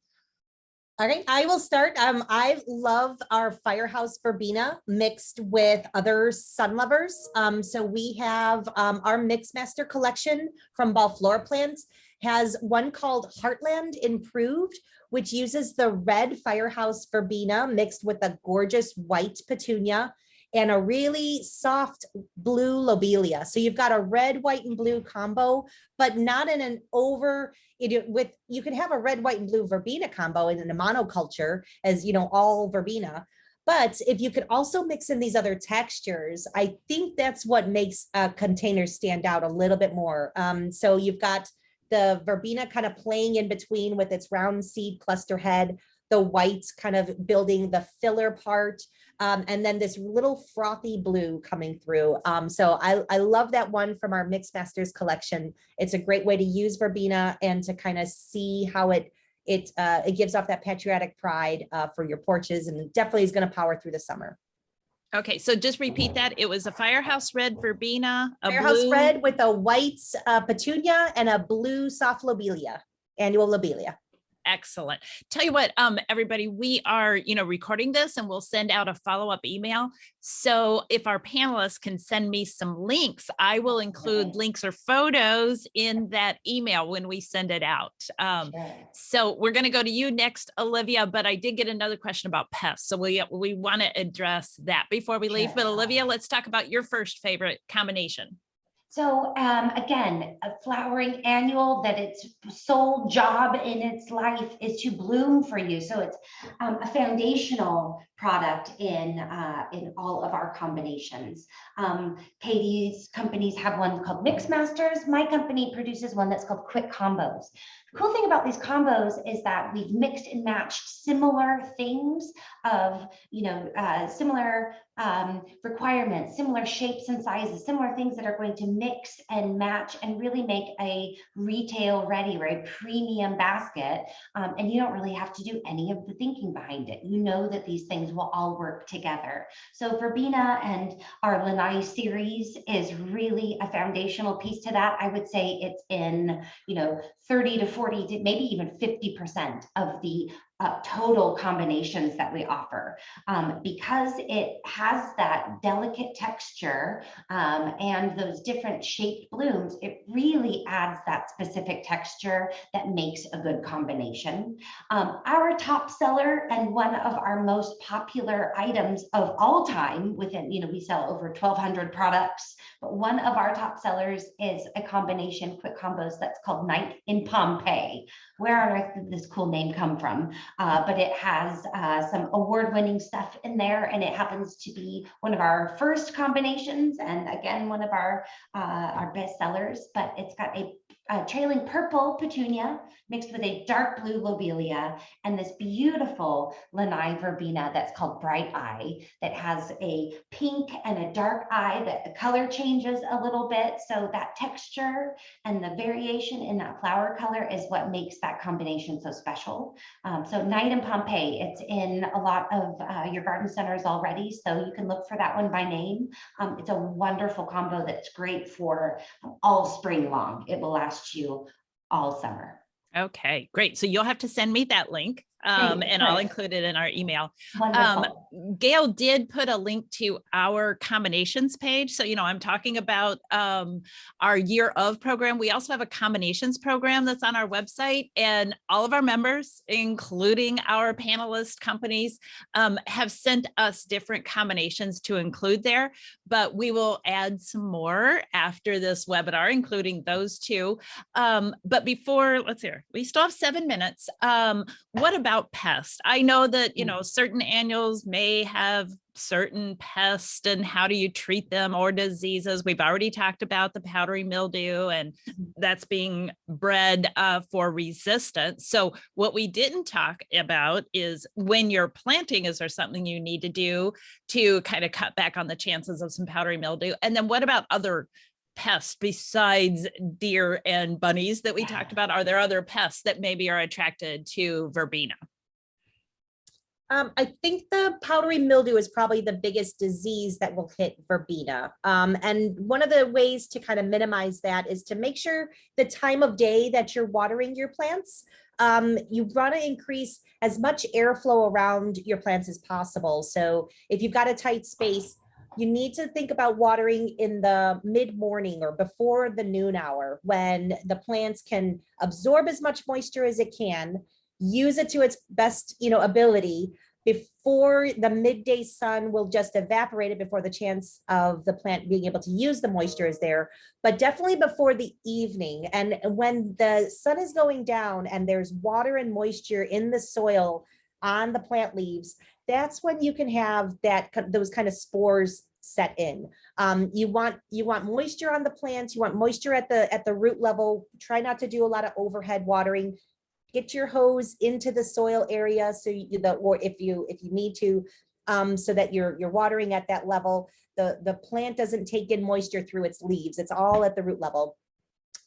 All right, I will start. I love our Firehouse Verbena mixed with other sun lovers. So we have our Mix Master collection from Ball Flora Plants has one called Heartland Improved, which uses the red Firehouse Verbena mixed with a gorgeous white petunia and a really soft blue lobelia. So you've got a red, white, and blue combo, but not in an over, you could have a red, white, and blue verbena combo in a monoculture, as all verbena. But if you could also mix in these other textures, I think that's what makes a container stand out a little bit more. So you've got the verbena kind of playing in between with its round seed cluster head, the white kind of building the filler part, and then this little frothy blue coming through. So I love that one from our Mix Masters collection. It's a great way to use verbena and to kind of see how it gives off that patriotic pride for your porches, and it definitely is going to power through the summer. Okay, so just repeat that. It was a Firehouse Red Verbena, a Firehouse blue Red with a white petunia and a blue soft lobelia, annual lobelia. excellent. Tell you what, everybody, we are, recording this and we'll send out a follow-up email. So if our panelists can send me some links, I will include links or photos in that email when we send it out. So we're going to go to you next, Olivia, but I did get another question about pests. So we want to address that before we leave. But Olivia, let's talk about your first favorite combination. So again, a flowering annual that its sole job in its life is to bloom for you. So it's a foundational product in all of our combinations. Katie's companies have one called Mix Masters. My company produces one that's called Quick Combos. The cool thing about these combos is that we've mixed and matched similar things of, similar requirements, similar shapes and sizes, similar things that are going to mix and match and really make a retail ready or a premium basket. And you don't really have to do any of the thinking behind it. You know that these things will all work together. So Verbena and our Lanai series is really a foundational piece to that. I would say it's in, 30 to 40 to maybe even 50% of the total combinations that we offer, because it has that delicate texture and those different shaped blooms. It really adds that specific texture that makes a good combination. Our top seller and one of our most popular items of all time within, we sell over 1,200 products, but one of our top sellers is a combination quick combos that's called Night in Pompeii. Where on earth did this cool name come from? But it has some award-winning stuff in there, and it happens to be one of our first combinations, and again, one of our best sellers. But it's got a trailing purple petunia mixed with a dark blue lobelia and this beautiful Lanai verbena that's called Bright Eye that has a pink and a dark eye that the color changes a little bit. So that texture and the variation in that flower color is what makes that combination so special. So Night in Pompeii, it's in a lot of your garden centers already, so you can look for that one by name. It's a wonderful combo that's great for all spring long. It will last you all summer. Okay, great. So you'll have to send me that link. And I'll include it in our email. Gail did put a link to our combinations page. So, I'm talking about our year of program. We also have a combinations program that's on our website, and all of our members, including our panelist companies, have sent us different combinations to include there, but we will add some more after this webinar, including those two. But before, let's hear, we still have 7 minutes. What about pests? I know that, certain annuals may have certain pests, and how do you treat them, or diseases? We've already talked about the powdery mildew, and that's being bred for resistance. So what we didn't talk about is when you're planting, is there something you need to do to kind of cut back on the chances of some powdery mildew? And then what about other pests besides deer and bunnies that we talked about? Are there other pests that maybe are attracted to verbena? I think the powdery mildew is probably the biggest disease that will hit verbena. And one of the ways to kind of minimize that is to make sure the time of day that you're watering your plants, you want to increase as much airflow around your plants as possible. So if you've got a tight space, you need to think about watering in the mid-morning or before the noon hour, when the plants can absorb as much moisture as it can, use it to its best, ability, before the midday sun will just evaporate it, before the chance of the plant being able to use the moisture is there, but definitely before the evening. And when the sun is going down and there's water and moisture in the soil on the plant leaves, that's when you can have those kind of spores set in. You want moisture on the plants. You want moisture at the root level. Try not to do a lot of overhead watering. Get your hose into the soil area, so or if you need to, so that you're watering at that level. The plant doesn't take in moisture through its leaves. It's all at the root level.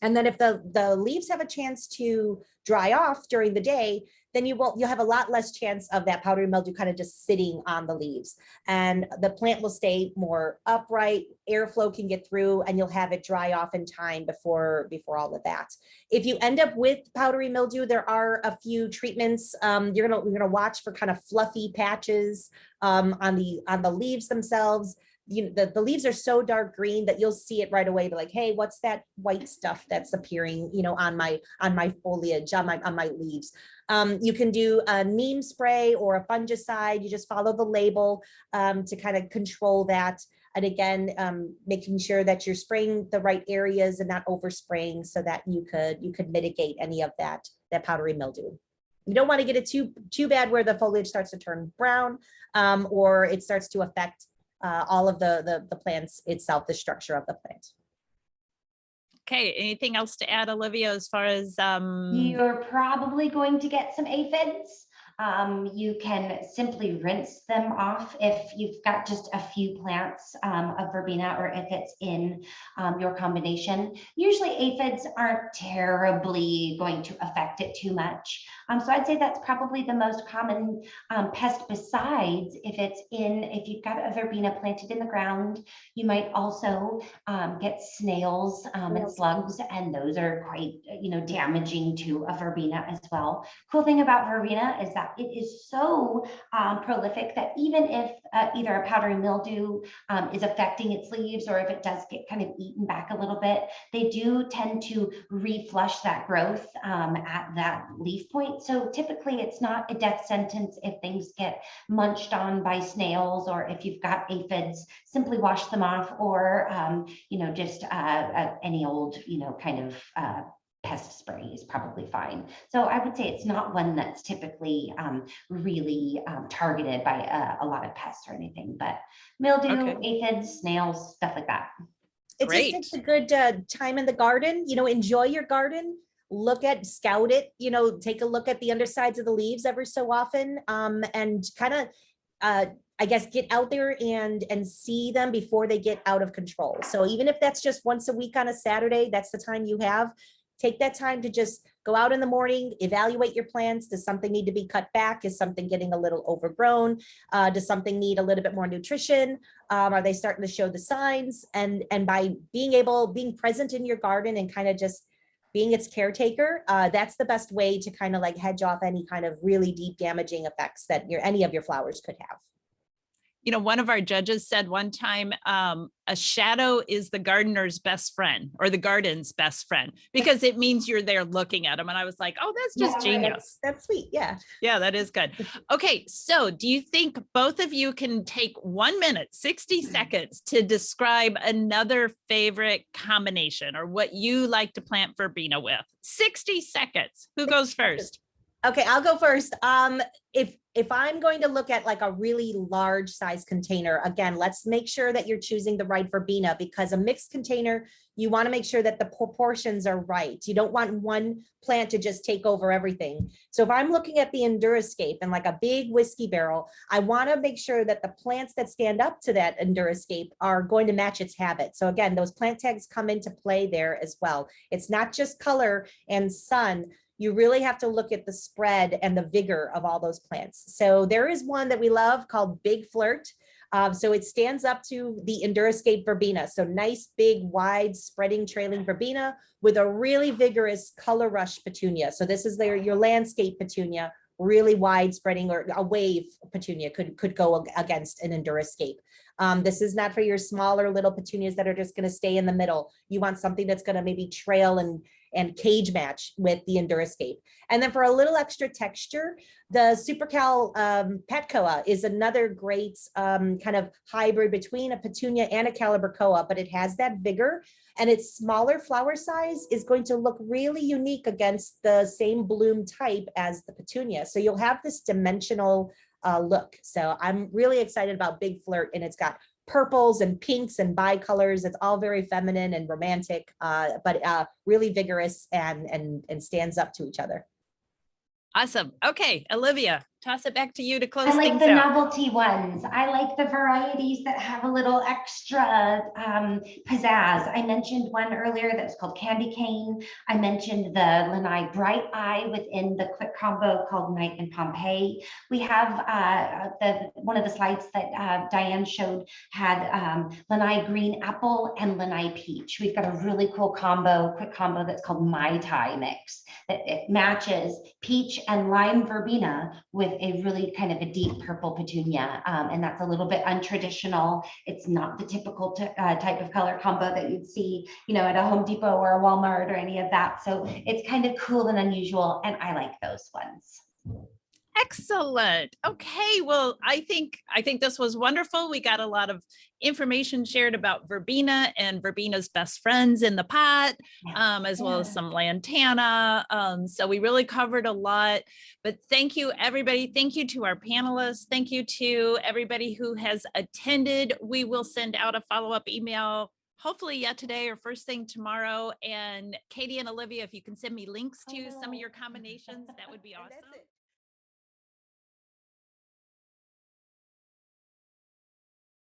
And then if the leaves have a chance to dry off during the day, then you'll have a lot less chance of that powdery mildew kind of just sitting on the leaves. And the plant will stay more upright, airflow can get through, and you'll have it dry off in time before all of that. If you end up with powdery mildew, there are a few treatments. You're gonna watch for kind of fluffy patches on the leaves themselves. The leaves are so dark green that you'll see it right away. Be like, hey, what's that white stuff that's appearing, on my foliage, on my leaves? You can do a neem spray or a fungicide. You just follow the label to kind of control that. And again, making sure that you're spraying the right areas and not overspraying, so that you could mitigate any of that powdery mildew. You don't want to get it too bad where the foliage starts to turn brown, or it starts to affect all of the plants itself, the structure of the plant. Okay, anything else to add, Olivia, as far as You're probably going to get some aphids. You can simply rinse them off if you've got just a few plants of verbena, or if it's in your combination. Usually aphids aren't terribly going to affect it too much. So I'd say that's probably the most common pest, besides if you've got a verbena planted in the ground. You might also get snails and slugs, and those are quite damaging to a verbena as well. Cool thing about verbena is that it is so prolific that even if either a powdery mildew is affecting its leaves, or if it does get kind of eaten back a little bit, they do tend to reflush that growth at that leaf point. So typically it's not a death sentence if things get munched on by snails, or if you've got aphids, simply wash them off, or just any old kind of pest spray is probably fine. So I would say it's not one that's typically really targeted by a lot of pests or anything, but mildew, aphids, snails, stuff like that. It's a good time in the garden. Enjoy your garden. Scout it, take a look at the undersides of the leaves every so often, and kind of I guess get out there and see them before they get out of control. So even if that's just once a week on a Saturday, that's the time you have. Take that time to just go out in the morning, evaluate your plants. Does something need to be cut back? Is something getting a little overgrown? Does something need a little bit more nutrition? Are they starting to show the signs? And by being present in your garden and kind of just being its caretaker, that's the best way to kind of like hedge off any kind of really deep damaging effects that any of your flowers could have. One of our judges said one time, a shadow is the gardener's best friend, or the garden's best friend, because it means you're there looking at them. And I was like, oh, that's just genius. That's sweet. Yeah. Yeah, that is good. Okay. So do you think both of you can take 1 minute, 60 seconds to describe another favorite combination, or what you like to plant verbena with? 60 seconds. Who goes first? Okay, I'll go first. If I'm going to look at like a really large size container, again, let's make sure that you're choosing the right verbena, because a mixed container, you want to make sure that the proportions are right. You don't want one plant to just take over everything. So if I'm looking at the Endurascape and like a big whiskey barrel, I want to make sure that the plants that stand up to that Endurascape are going to match its habit. So again, those plant tags come into play there as well. It's not just color and sun. You really have to look at the spread and the vigor of all those plants. So there is one that we love called Big Flirt. So it stands up to the Endurascape verbena. So nice, big, wide, spreading, trailing verbena with a really vigorous color rush petunia. So this is your landscape petunia, really wide spreading, or a wave petunia could go against an Endurascape. This is not for your smaller little petunias that are just going to stay in the middle. You want something that's going to maybe trail and cage match with the Endurascape. And then for a little extra texture, the Supercal Petcoa is another great kind of hybrid between a petunia and a Calibrachoa, but it has that vigor, and its smaller flower size is going to look really unique against the same bloom type as the petunia. So you'll have this dimensional look. So I'm really excited about Big Flirt, and it's got purples and pinks and bicolors. It's all very feminine and romantic, but really vigorous and stands up to each other. Awesome. Okay, Olivia, toss it back to you to close I like things the out. novelty ones. I like the varieties that have a little extra pizzazz. I mentioned one earlier that's called Candy Cane. I mentioned the Lanai Bright Eye within the quick combo called Night in Pompeii. We have one of the slides that Diane showed had Lanai Green Apple and Lanai Peach. We've got a really cool combo, quick combo that's called Mai Tai Mix. It matches peach and lime verbena with a really kind of a deep purple petunia. And that's a little bit untraditional. It's not the typical type of color combo that you'd see, you know, at a Home Depot or a Walmart or any of that. So it's kind of cool and unusual. And I like those ones. Excellent. Okay. Well, I think this was wonderful. We got a lot of information shared about verbena and verbena's best friends in the pot, as well as some lantana. So we really covered a lot, but thank you, everybody. Thank you to our panelists. Thank you to everybody who has attended. We will send out a follow-up email hopefully yet today or first thing tomorrow. And Katie and Olivia, if you can send me links to some of your combinations, that would be awesome.